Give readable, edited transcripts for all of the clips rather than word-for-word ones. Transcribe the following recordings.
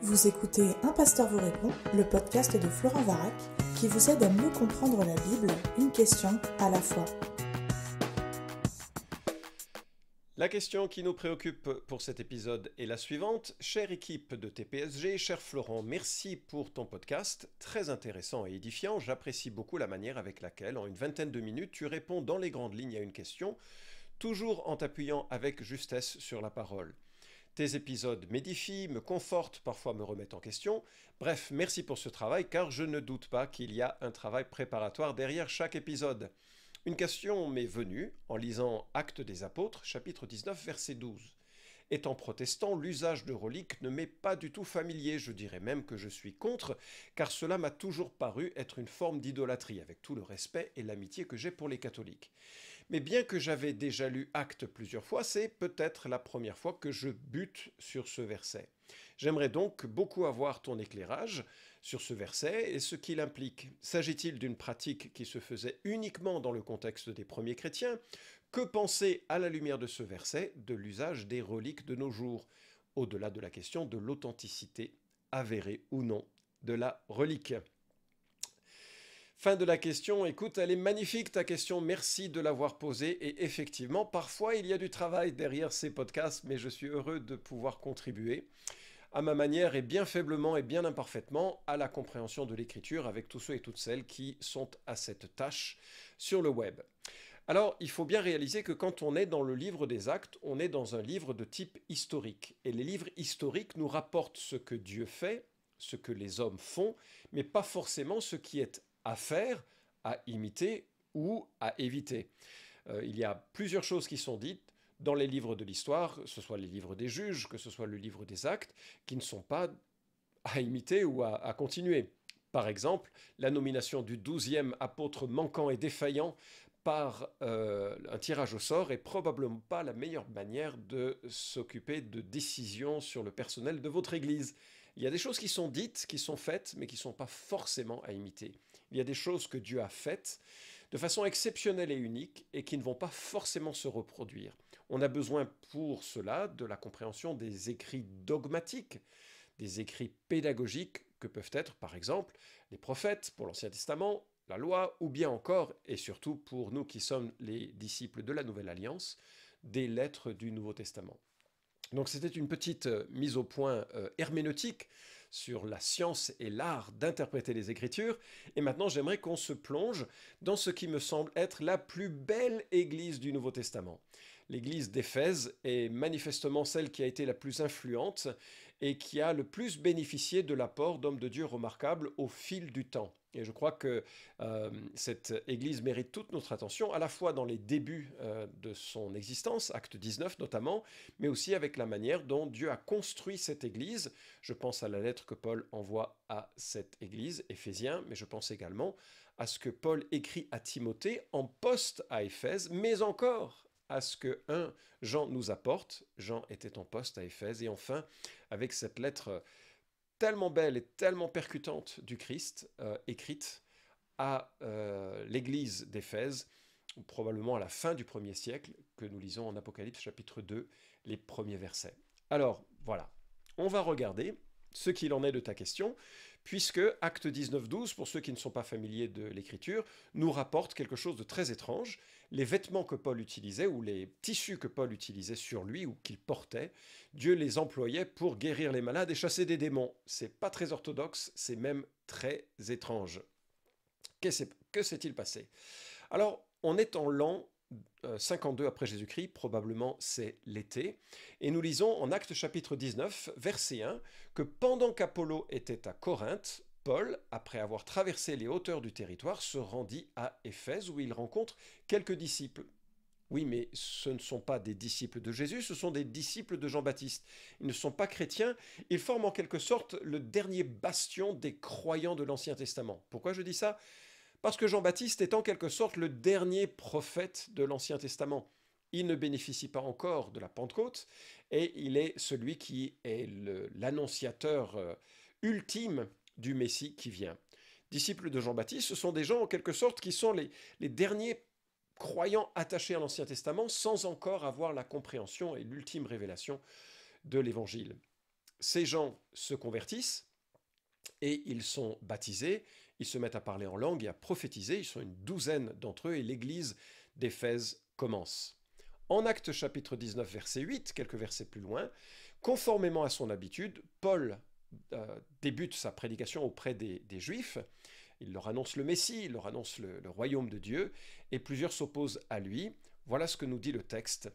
Vous écoutez Un pasteur vous répond, le podcast de Florent Varac, qui vous aide à mieux comprendre la Bible, une question à la fois. La question qui nous préoccupe pour cet épisode est la suivante. Chère équipe de TPSG, cher Florent, merci pour ton podcast, très intéressant et édifiant. J'apprécie beaucoup la manière avec laquelle, en une vingtaine de minutes, tu réponds dans les grandes lignes à une question, toujours en t'appuyant avec justesse sur la parole. Tes épisodes m'édifient, me confortent, parfois me remettent en question. Bref, merci pour ce travail, car je ne doute pas qu'il y a un travail préparatoire derrière chaque épisode. Une question m'est venue en lisant Actes des Apôtres, chapitre 19, verset 12. Étant protestant, l'usage de reliques ne m'est pas du tout familier, je dirais même que je suis contre, car cela m'a toujours paru être une forme d'idolâtrie, avec tout le respect et l'amitié que j'ai pour les catholiques. Mais bien que j'avais déjà lu Actes plusieurs fois, c'est peut-être la première fois que je bute sur ce verset. J'aimerais donc beaucoup avoir ton éclairage sur ce verset et ce qu'il implique. S'agit-il d'une pratique qui se faisait uniquement dans le contexte des premiers chrétiens ? Que penser à la lumière de ce verset de l'usage des reliques de nos jours, au-delà de la question de l'authenticité avérée ou non de la relique ? Fin de la question. Écoute, elle est magnifique ta question, merci de l'avoir posée. Et effectivement, parfois il y a du travail derrière ces podcasts, mais je suis heureux de pouvoir contribuer à ma manière et bien faiblement et bien imparfaitement à la compréhension de l'écriture avec tous ceux et toutes celles qui sont à cette tâche sur le web. Alors, il faut bien réaliser que quand on est dans le livre des Actes, on est dans un livre de type historique. Et les livres historiques nous rapportent ce que Dieu fait, ce que les hommes font, mais pas forcément ce qui est à faire, à imiter ou à éviter. Il y a plusieurs choses qui sont dites dans les livres de l'histoire, que ce soit les livres des juges, que ce soit le livre des Actes, qui ne sont pas à imiter ou à continuer. Par exemple, la nomination du 12e apôtre manquant et défaillant par un tirage au sort est probablement pas la meilleure manière de s'occuper de décisions sur le personnel de votre Église. Il y a des choses qui sont dites, qui sont faites, mais qui ne sont pas forcément à imiter. Il y a des choses que Dieu a faites de façon exceptionnelle et unique et qui ne vont pas forcément se reproduire. On a besoin pour cela de la compréhension des écrits dogmatiques, des écrits pédagogiques que peuvent être, par exemple, les prophètes pour l'Ancien Testament, la loi, ou bien encore, et surtout pour nous qui sommes les disciples de la Nouvelle Alliance, des lettres du Nouveau Testament. Donc c'était une petite mise au point herméneutique sur la science et l'art d'interpréter les Écritures. Et maintenant, j'aimerais qu'on se plonge dans ce qui me semble être la plus belle église du Nouveau Testament. L'église d'Éphèse est manifestement celle qui a été la plus influente et qui a le plus bénéficié de l'apport d'hommes de Dieu remarquables au fil du temps. Et je crois que cette église mérite toute notre attention, à la fois dans les débuts de son existence, Acte 19 notamment, mais aussi avec la manière dont Dieu a construit cette église. Je pense à la lettre que Paul envoie à cette église, Éphésiens, mais je pense également à ce que Paul écrit à Timothée en poste à Éphèse, mais encore à ce que Jean nous apporte. Jean était en poste à Éphèse, et enfin, avec cette lettre tellement belle et tellement percutante du Christ, écrite à l'église d'Éphèse, probablement à la fin du 1er siècle, que nous lisons en Apocalypse chapitre 2, les premiers versets. Alors, voilà, on va regarder ce qu'il en est de ta question, puisque Acte 19, 12, pour ceux qui ne sont pas familiers de l'écriture, nous rapporte quelque chose de très étrange. Les vêtements que Paul utilisait, ou les tissus que Paul utilisait sur lui, ou qu'il portait, Dieu les employait pour guérir les malades et chasser des démons. C'est pas très orthodoxe, c'est même très étrange. Que s'est-il passé ? Alors, on est en l'an 52 après Jésus-Christ, probablement c'est l'été, et nous lisons en Actes chapitre 19, verset 1, que pendant qu'Apollo était à Corinthe, Paul, après avoir traversé les hauteurs du territoire, se rendit à Éphèse où il rencontre quelques disciples. Oui, mais ce ne sont pas des disciples de Jésus, ce sont des disciples de Jean-Baptiste. Ils ne sont pas chrétiens, ils forment en quelque sorte le dernier bastion des croyants de l'Ancien Testament. Pourquoi je dis ça ? Parce que Jean-Baptiste est en quelque sorte le dernier prophète de l'Ancien Testament. Il ne bénéficie pas encore de la Pentecôte et il est celui qui est l'annonciateur ultime du Messie qui vient. Disciples de Jean-Baptiste, ce sont des gens en quelque sorte qui sont les derniers croyants attachés à l'Ancien Testament sans encore avoir la compréhension et l'ultime révélation de l'Évangile. ces gens se convertissent et ils sont baptisés, ils se mettent à parler en langue et à prophétiser, ils sont une douzaine d'entre eux et l'église d'Éphèse commence. En Actes chapitre 19, verset 8, quelques versets plus loin, conformément à son habitude, Paul débute sa prédication auprès des Juifs. Il leur annonce le Messie, il leur annonce le royaume de Dieu, et plusieurs s'opposent à lui. Voilà ce que nous dit le texte.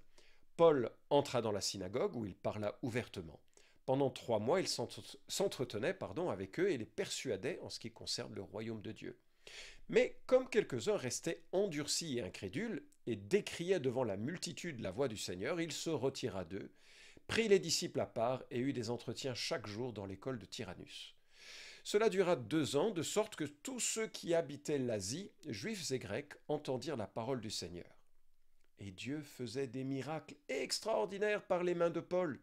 Paul entra dans la synagogue où il parla ouvertement. Pendant 3 mois, il s'entretenait avec eux et les persuadait en ce qui concerne le royaume de Dieu. Mais comme quelques-uns restaient endurcis et incrédules et décriaient devant la multitude la voix du Seigneur, il se retira d'eux, prit les disciples à part et eut des entretiens chaque jour dans l'école de Tyrannus. Cela dura 2 ans, de sorte que tous ceux qui habitaient l'Asie, juifs et grecs, entendirent la parole du Seigneur. Et Dieu faisait des miracles extraordinaires par les mains de Paul,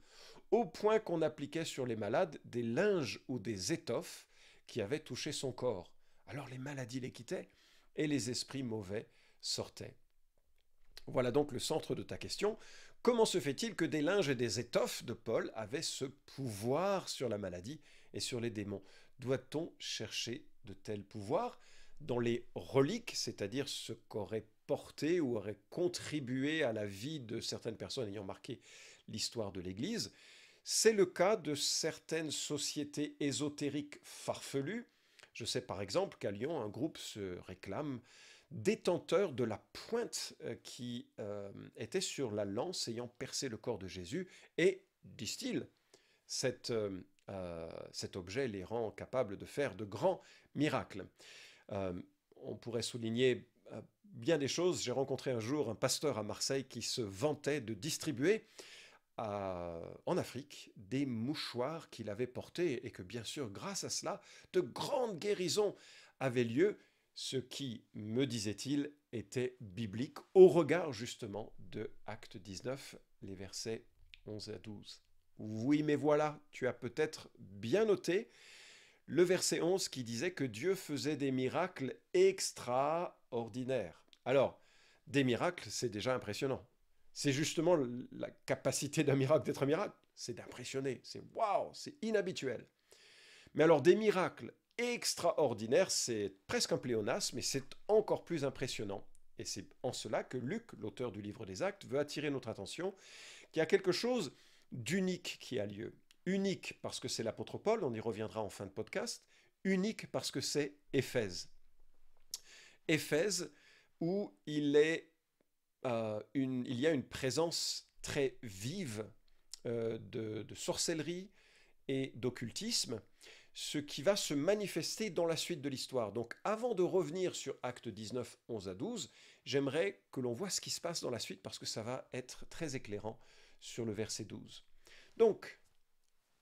au point qu'on appliquait sur les malades des linges ou des étoffes qui avaient touché son corps. Alors les maladies les quittaient et les esprits mauvais sortaient. Voilà donc le centre de ta question. Comment se fait-il que des linges et des étoffes de Paul avaient ce pouvoir sur la maladie et sur les démons? Doit-on chercher de tels pouvoirs dans les reliques, c'est-à-dire ce qu'aurait porté ou aurait contribué à la vie de certaines personnes ayant marqué l'histoire de l'Église? C'est le cas de certaines sociétés ésotériques farfelues. Je sais par exemple qu'à Lyon, un groupe se réclame détenteur de la pointe qui était sur la lance ayant percé le corps de Jésus, et, disent-ils, cet objet les rend capables de faire de grands miracles. On pourrait souligner bien des choses. J'ai rencontré un jour un pasteur à Marseille qui se vantait de distribuer en Afrique des mouchoirs qu'il avait portés et que bien sûr, grâce à cela, de grandes guérisons avaient lieu, ce qui, me disait-il, était biblique au regard justement de Acte 19, les versets 11 à 12. Oui, mais voilà, tu as peut-être bien noté le verset 11 qui disait que Dieu faisait des miracles extraordinaires. Alors, des miracles, c'est déjà impressionnant. C'est justement la capacité d'un miracle d'être un miracle, c'est d'impressionner, c'est waouh, c'est inhabituel. Mais alors des miracles extraordinaires, c'est presque un pléonasme, mais c'est encore plus impressionnant. Et c'est en cela que Luc, l'auteur du livre des Actes, veut attirer notre attention qu'il y a quelque chose d'unique qui a lieu. Unique parce que c'est l'apôtre Paul, on y reviendra en fin de podcast. Unique parce que c'est Éphèse. Éphèse où il y a une présence très vive de sorcellerie et d'occultisme, ce qui va se manifester dans la suite de l'histoire. Donc avant de revenir sur Acte 19, 11 à 12, j'aimerais que l'on voit ce qui se passe dans la suite parce que ça va être très éclairant sur le verset 12. Donc,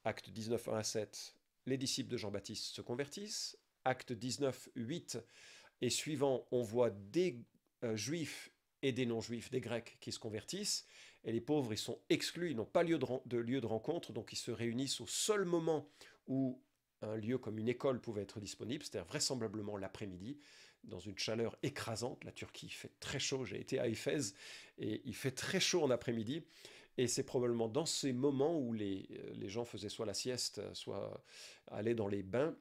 Acte 19, 1 à 7, les disciples de Jean-Baptiste se convertissent. Acte 19, 8 et suivant, on voit des juifs et des non-juifs, des grecs qui se convertissent. Et les pauvres, ils sont exclus, ils n'ont pas lieu de rencontre, donc ils se réunissent au seul moment où un lieu comme une école pouvait être disponible, c'est-à-dire vraisemblablement l'après-midi, dans une chaleur écrasante. La Turquie fait très chaud, j'ai été à Éphèse, et il fait très chaud en après-midi. Et c'est probablement dans ces moments où les gens faisaient soit la sieste, soit allaient dans les bains,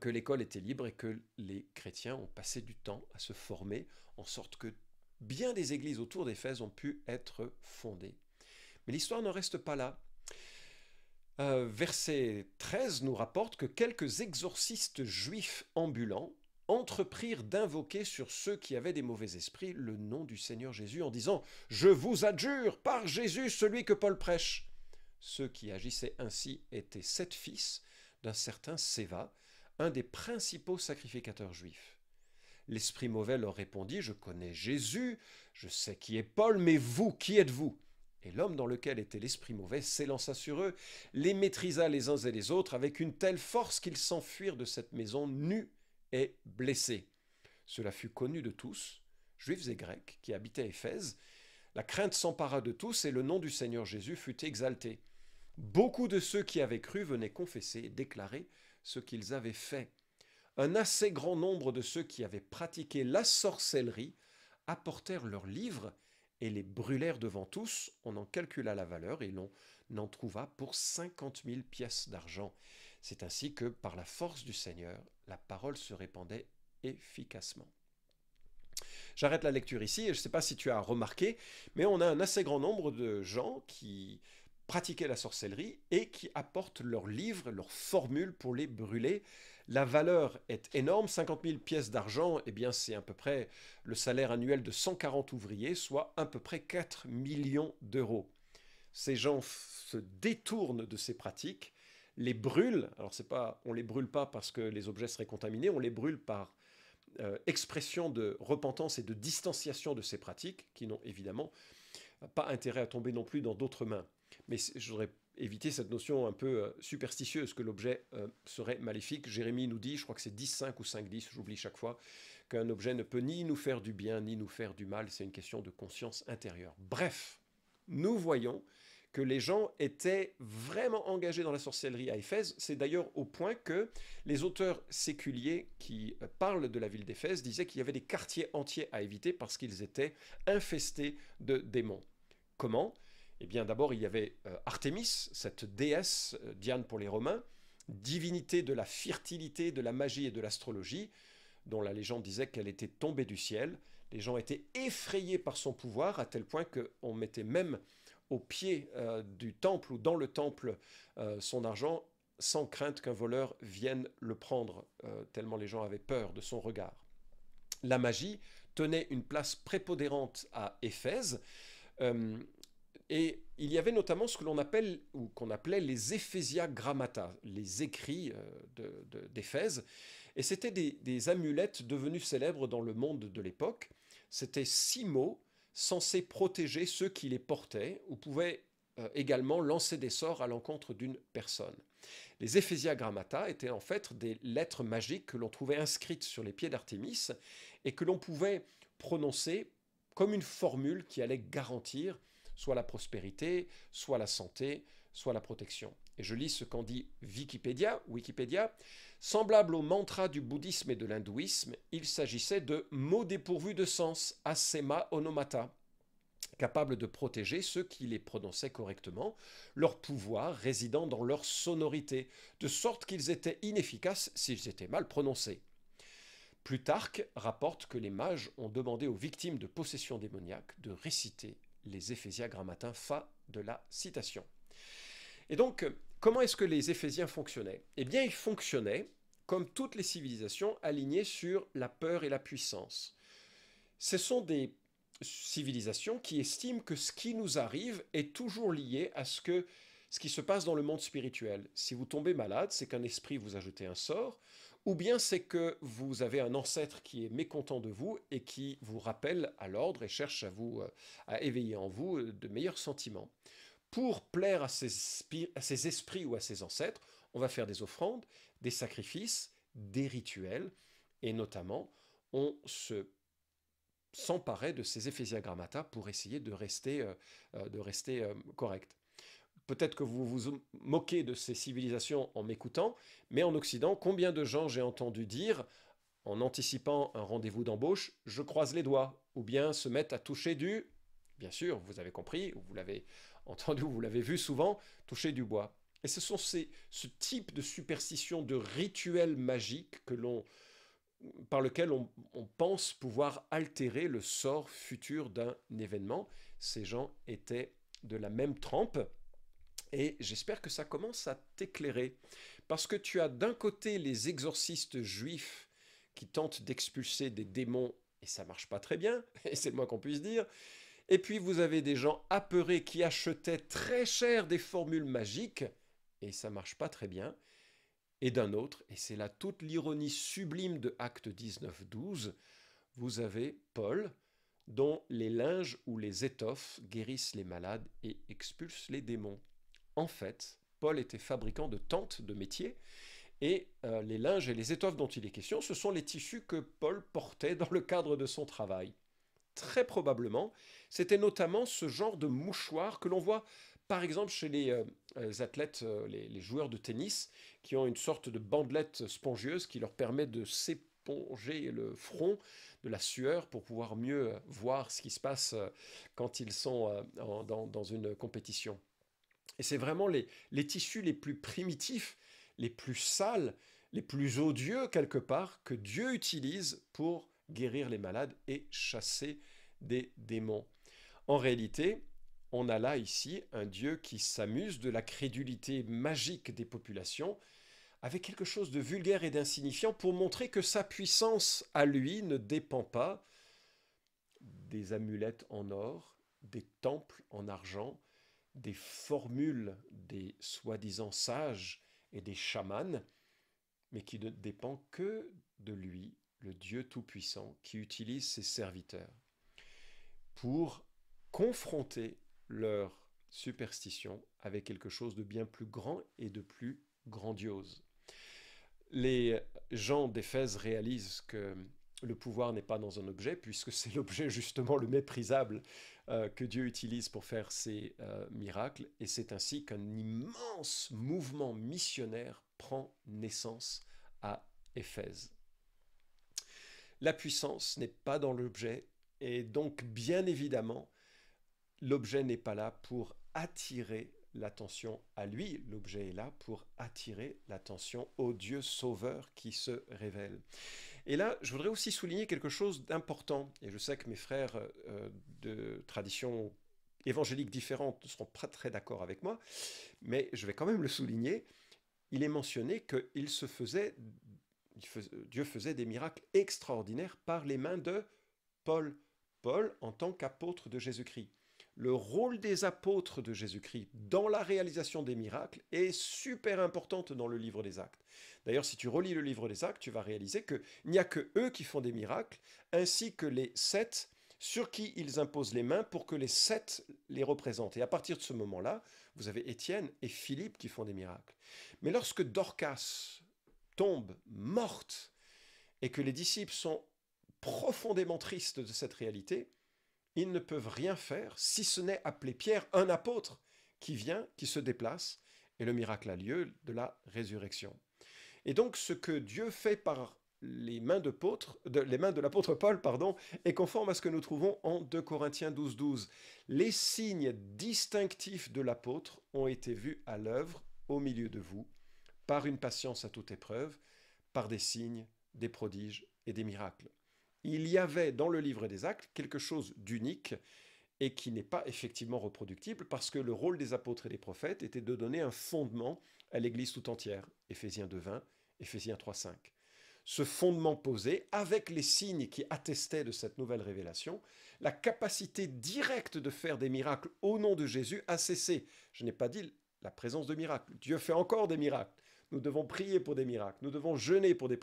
que l'école était libre et que les chrétiens ont passé du temps à se former, en sorte que bien des églises autour d'Éphèse ont pu être fondées. Mais l'histoire ne reste pas là. Verset 13 nous rapporte que quelques exorcistes juifs ambulants entreprirent d'invoquer sur ceux qui avaient des mauvais esprits le nom du Seigneur Jésus en disant « Je vous adjure par Jésus, celui que Paul prêche ». Ceux qui agissaient ainsi étaient 7 fils d'un certain Séva, un des principaux sacrificateurs juifs. L'esprit mauvais leur répondit « Je connais Jésus, je sais qui est Paul, mais vous, qui êtes-vous » Et l'homme dans lequel était l'esprit mauvais s'élança sur eux, les maîtrisa les uns et les autres avec une telle force qu'ils s'enfuirent de cette maison nus et blessés. Cela fut connu de tous, juifs et grecs, qui habitaient Éphèse. La crainte s'empara de tous et le nom du Seigneur Jésus fut exalté. Beaucoup de ceux qui avaient cru venaient confesser et déclarer ce qu'ils avaient fait. Un assez grand nombre de ceux qui avaient pratiqué la sorcellerie apportèrent leurs livres et les brûlèrent devant tous. On en calcula la valeur et l'on en trouva pour 50 000 pièces d'argent. C'est ainsi que, par la force du Seigneur, la parole se répandait efficacement. J'arrête la lecture ici et je ne sais pas si tu as remarqué, mais on a un assez grand nombre de gens qui pratiquaient la sorcellerie et qui apportent leurs livres, leurs formules pour les brûler. La valeur est énorme, 50 000 pièces d'argent, eh bien c'est à peu près le salaire annuel de 140 ouvriers, soit à peu près 4 millions d'euros. Ces gens se détournent de ces pratiques, les brûlent, alors on ne les brûle pas parce que les objets seraient contaminés, on les brûle par expression de repentance et de distanciation de ces pratiques, qui n'ont évidemment pas intérêt à tomber non plus dans d'autres mains. Mais je voudrais éviter cette notion un peu superstitieuse que l'objet serait maléfique. Jérémie nous dit, je crois que c'est 10.5 ou 5.10, j'oublie chaque fois, qu'un objet ne peut ni nous faire du bien, ni nous faire du mal. C'est une question de conscience intérieure. Bref, nous voyons que les gens étaient vraiment engagés dans la sorcellerie à Éphèse. C'est d'ailleurs au point que les auteurs séculiers qui parlent de la ville d'Éphèse disaient qu'il y avait des quartiers entiers à éviter parce qu'ils étaient infestés de démons. Comment ? Eh bien d'abord il y avait Artémis, cette déesse, Diane pour les Romains, divinité de la fertilité, de la magie et de l'astrologie, dont la légende disait qu'elle était tombée du ciel. Les gens étaient effrayés par son pouvoir à tel point qu'on mettait même au pied du temple ou dans le temple son argent sans crainte qu'un voleur vienne le prendre, tellement les gens avaient peur de son regard. La magie tenait une place prépondérante à Éphèse, et il y avait notamment ce que l'on appelle, ou qu'on appelait les Ephesia Grammata, les écrits d'Éphèse, et c'était des amulettes devenues célèbres dans le monde de l'époque. C'était 6 mots censés protéger ceux qui les portaient, ou pouvaient également lancer des sorts à l'encontre d'une personne. Les Ephesia Grammata étaient en fait des lettres magiques que l'on trouvait inscrites sur les pieds d'Artémis et que l'on pouvait prononcer comme une formule qui allait garantir soit la prospérité, soit la santé, soit la protection. Et je lis ce qu'en dit Wikipédia. Semblable au mantra du bouddhisme et de l'hindouisme, il s'agissait de mots dépourvus de sens, asema onomata, capables de protéger ceux qui les prononçaient correctement, leur pouvoir résidant dans leur sonorité, de sorte qu'ils étaient inefficaces s'ils étaient mal prononcés. Plutarque rapporte que les mages ont demandé aux victimes de possession démoniaque de réciter les Ephesia Grammata, fin de la citation. Et donc, comment est-ce que les Éphésiens fonctionnaient ? Eh bien, ils fonctionnaient comme toutes les civilisations alignées sur la peur et la puissance. Ce sont des civilisations qui estiment que ce qui nous arrive est toujours lié à ce qui se passe dans le monde spirituel. Si vous tombez malade, c'est qu'un esprit vous a jeté un sort, ou bien c'est que vous avez un ancêtre qui est mécontent de vous et qui vous rappelle à l'ordre et cherche à éveiller en vous de meilleurs sentiments. Pour plaire à ces esprits ou à ces ancêtres, on va faire des offrandes, des sacrifices, des rituels, et notamment, on s'emparait de ces Ephesia Grammata pour essayer de rester correct. Peut-être que vous vous moquez de ces civilisations en m'écoutant, mais en Occident, combien de gens j'ai entendu dire, en anticipant un rendez-vous d'embauche, je croise les doigts, ou bien se mettent à toucher bien sûr, vous avez compris, vous l'avez entendu, vous l'avez vu souvent, toucher du bois. Et ce sont ce type de superstition, de rituel magique par lequel on pense pouvoir altérer le sort futur d'un événement. Ces gens étaient de la même trempe. Et j'espère que ça commence à t'éclairer. Parce que tu as d'un côté les exorcistes juifs qui tentent d'expulser des démons, et ça marche pas très bien, et c'est le moins qu'on puisse dire. Et puis vous avez des gens apeurés qui achetaient très cher des formules magiques, et ça marche pas très bien. Et d'un autre, et c'est là toute l'ironie sublime de Actes 19-12, vous avez Paul, dont les linges ou les étoffes guérissent les malades et expulsent les démons. En fait, Paul était fabricant de tentes de métier, et les linges et les étoffes dont il est question, ce sont les tissus que Paul portait dans le cadre de son travail. Très probablement, c'était notamment ce genre de mouchoir que l'on voit par exemple chez les athlètes, les joueurs de tennis, qui ont une sorte de bandelette spongieuse qui leur permet de s'éponger le front de la sueur pour pouvoir mieux voir ce qui se passe quand ils sont dans une compétition. Et c'est vraiment les tissus les plus primitifs, les plus sales, les plus odieux quelque part, que Dieu utilise pour guérir les malades et chasser des démons. En réalité, on a là ici un Dieu qui s'amuse de la crédulité magique des populations avec quelque chose de vulgaire et d'insignifiant pour montrer que sa puissance à lui ne dépend pas des amulettes en or, des temples en argent, des formules des soi-disant sages et des chamans, mais qui ne dépend que de lui, le Dieu Tout-Puissant, qui utilise ses serviteurs pour confronter leur superstition avec quelque chose de bien plus grand et de plus grandiose. Les gens d'Éphèse réalisent que le pouvoir n'est pas dans un objet, puisque c'est l'objet justement le méprisable que Dieu utilise pour faire ses miracles, et c'est ainsi qu'un immense mouvement missionnaire prend naissance à Éphèse. La puissance n'est pas dans l'objet, et donc bien évidemment, l'objet n'est pas là pour attirer l'attention à lui, l'objet est là pour attirer l'attention au Dieu sauveur qui se révèle. Et là, je voudrais aussi souligner quelque chose d'important, et je sais que mes frères de traditions évangéliques différentes ne seront pas très d'accord avec moi, mais je vais quand même le souligner. Il est mentionné que Dieu faisait des miracles extraordinaires par les mains de Paul. Paul en tant qu'apôtre de Jésus-Christ. Le rôle des apôtres de Jésus-Christ dans la réalisation des miracles est super importante dans le livre des Actes. D'ailleurs, si tu relis le livre des Actes, tu vas réaliser qu'il n'y a que eux qui font des miracles, ainsi que les 7 sur qui ils imposent les mains pour que les 7 les représentent. Et à partir de ce moment-là, vous avez Étienne et Philippe qui font des miracles. Mais lorsque Dorcas tombe morte et que les disciples sont profondément tristes de cette réalité, ils ne peuvent rien faire si ce n'est appeler Pierre, un apôtre, qui vient, qui se déplace, et le miracle a lieu de la résurrection. Et donc ce que Dieu fait par les mains de l'apôtre Paul, est conforme à ce que nous trouvons en 2 Corinthiens 12, 12. Les signes distinctifs de l'apôtre ont été vus à l'œuvre au milieu de vous, par une patience à toute épreuve, par des signes, des prodiges et des miracles. Il y avait dans le livre des Actes quelque chose d'unique et qui n'est pas effectivement reproductible parce que le rôle des apôtres et des prophètes était de donner un fondement à l'Église tout entière. Éphésiens 2.20, Éphésiens 3.5. Ce fondement posé, avec les signes qui attestaient de cette nouvelle révélation, la capacité directe de faire des miracles au nom de Jésus a cessé. Je n'ai pas dit la présence de miracles. Dieu fait encore des miracles. Nous devons prier pour des miracles, nous devons jeûner pour des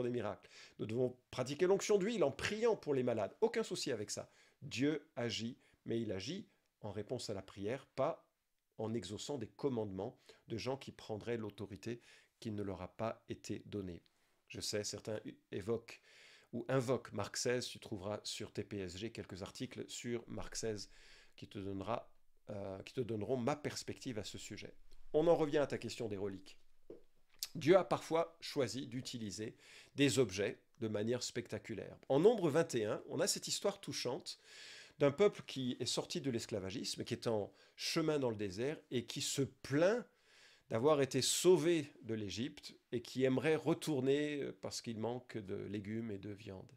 miracles, nous devons pratiquer l'onction d'huile en priant pour les malades. Aucun souci avec ça. Dieu agit, mais il agit en réponse à la prière, pas en exaucant des commandements de gens qui prendraient l'autorité qui ne leur a pas été donnée. Je sais, certains évoquent ou invoquent Marc 16, tu trouveras sur TPSG quelques articles sur Marc 16 qui te donneront ma perspective à ce sujet. On en revient à ta question des reliques. Dieu a parfois choisi d'utiliser des objets de manière spectaculaire. En Nombre 21, on a cette histoire touchante d'un peuple qui est sorti de l'esclavagisme, qui est en chemin dans le désert et qui se plaint d'avoir été sauvé de l'Égypte et qui aimerait retourner parce qu'il manque de légumes et de viande.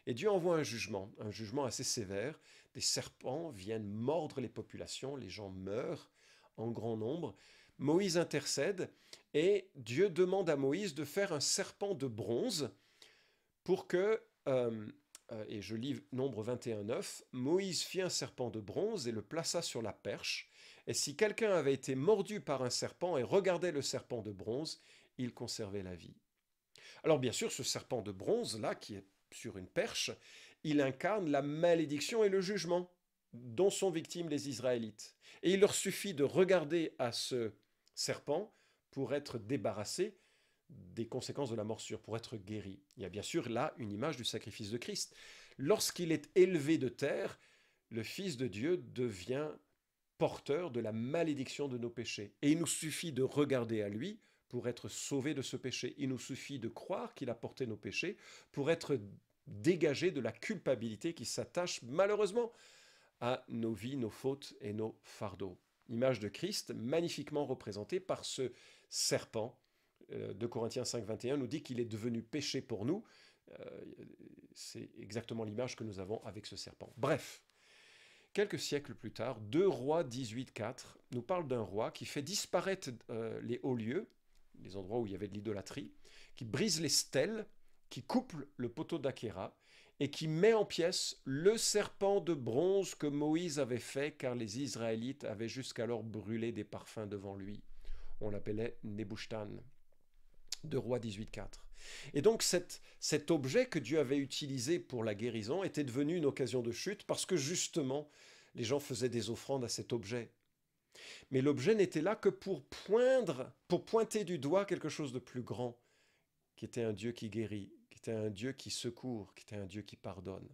Et Dieu envoie un jugement assez sévère. Des serpents viennent mordre les populations, les gens meurent en grand nombre. Moïse intercède et Dieu demande à Moïse de faire un serpent de bronze pour que, et je lis Nombre 21.9, Moïse fit un serpent de bronze et le plaça sur la perche. Et si quelqu'un avait été mordu par un serpent et regardait le serpent de bronze, il conservait la vie. Alors bien sûr, ce serpent de bronze, là, qui est sur une perche, il incarne la malédiction et le jugement dont sont victimes les Israélites. Et il leur suffit de regarder à ce serpent pour être débarrassé des conséquences de la morsure, pour être guéri. Il y a bien sûr là une image du sacrifice de Christ. Lorsqu'il est élevé de terre, le Fils de Dieu devient porteur de la malédiction de nos péchés. Et il nous suffit de regarder à lui pour être sauvé de ce péché. Il nous suffit de croire qu'il a porté nos péchés pour être dégagé de la culpabilité qui s'attache malheureusement à nos vies, nos fautes et nos fardeaux. L'image de Christ, magnifiquement représentée par ce serpent. 2 Corinthiens 5, 21 nous dit qu'il est devenu péché pour nous. C'est exactement l'image que nous avons avec ce serpent. Bref, quelques siècles plus tard, 2 Rois 18, 4 nous parle d'un roi qui fait disparaître les hauts lieux, les endroits où il y avait de l'idolâtrie, qui brise les stèles, qui coupe le poteau d'Achéra et qui met en pièces le serpent de bronze que Moïse avait fait car les Israélites avaient jusqu'alors brûlé des parfums devant lui. On l'appelait Nebuchadnezzar. 2 Rois 18, 4. Et donc cet objet que Dieu avait utilisé pour la guérison était devenu une occasion de chute parce que justement les gens faisaient des offrandes à cet objet. Mais l'objet n'était là que pour pointer du doigt quelque chose de plus grand, qui était un Dieu qui guérit, qui était un Dieu qui secourt, qui était un Dieu qui pardonne.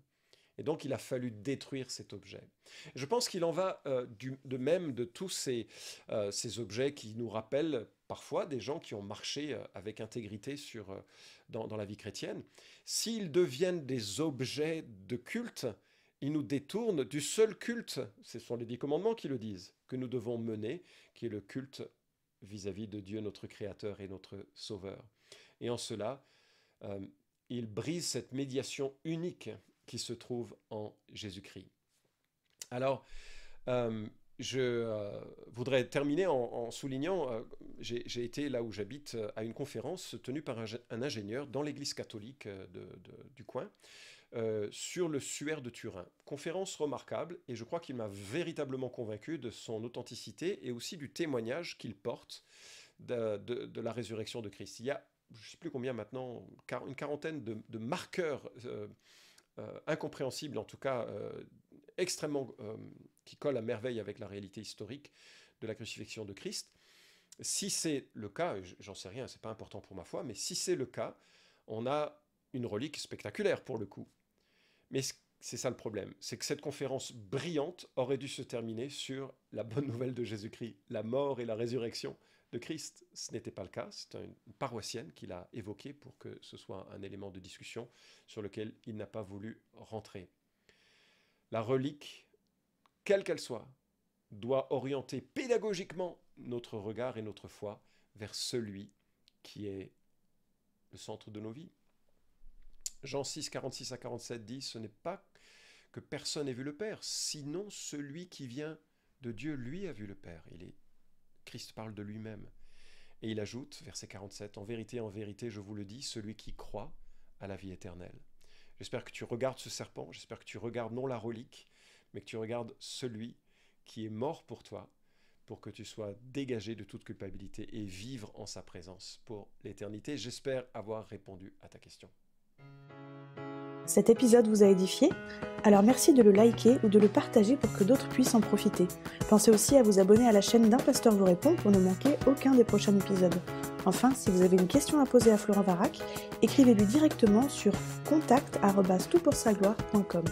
Et donc il a fallu détruire cet objet. Je pense qu'il en va de même de tous ces objets qui nous rappellent parfois des gens qui ont marché avec intégrité dans la vie chrétienne. S'ils deviennent des objets de culte, ils nous détournent du seul culte, ce sont les 10 commandements qui le disent, que nous devons mener, qui est le culte vis-à-vis de Dieu, notre Créateur et notre Sauveur. Et en cela, il brise cette médiation unique qui se trouve en Jésus-Christ. Alors, je voudrais terminer en soulignant, j'ai été là où j'habite à une conférence tenue par un ingénieur dans l'église catholique du coin sur le suaire de Turin. Conférence remarquable et je crois qu'il m'a véritablement convaincu de son authenticité et aussi du témoignage qu'il porte de la résurrection de Christ. Il y a, je ne sais plus combien maintenant, une quarantaine de marqueurs incompréhensibles, en tout cas extrêmement qui collent à merveille avec la réalité historique de la crucifixion de Christ. Si c'est le cas, j'en sais rien, c'est pas important pour ma foi, mais si c'est le cas, on a une relique spectaculaire pour le coup. Mais c'est ça le problème, c'est que cette conférence brillante aurait dû se terminer sur la bonne nouvelle de Jésus-Christ, la mort et la résurrection de Christ. Ce n'était pas le cas, c'est une paroissienne qui l'a évoqué pour que ce soit un élément de discussion sur lequel il n'a pas voulu rentrer. La relique, quelle qu'elle soit, doit orienter pédagogiquement notre regard et notre foi vers celui qui est le centre de nos vies. Jean 6, 46 à 47 dit « Ce n'est pas que personne ait vu le Père, sinon celui qui vient de Dieu, lui a vu le Père. » Christ parle de lui-même. Et il ajoute, verset 47, « En vérité, je vous le dis, celui qui croit a la vie éternelle. » J'espère que tu regardes ce serpent, j'espère que tu regardes non la relique, mais que tu regardes celui qui est mort pour toi, pour que tu sois dégagé de toute culpabilité et vivre en sa présence pour l'éternité. J'espère avoir répondu à ta question. Cet épisode vous a édifié? Alors merci de le liker ou de le partager pour que d'autres puissent en profiter. Pensez aussi à vous abonner à la chaîne d'Un Pasteur vous répond pour ne manquer aucun des prochains épisodes. Enfin, si vous avez une question à poser à Florent Varac, écrivez-lui directement sur contact@toutpoursagloire.com.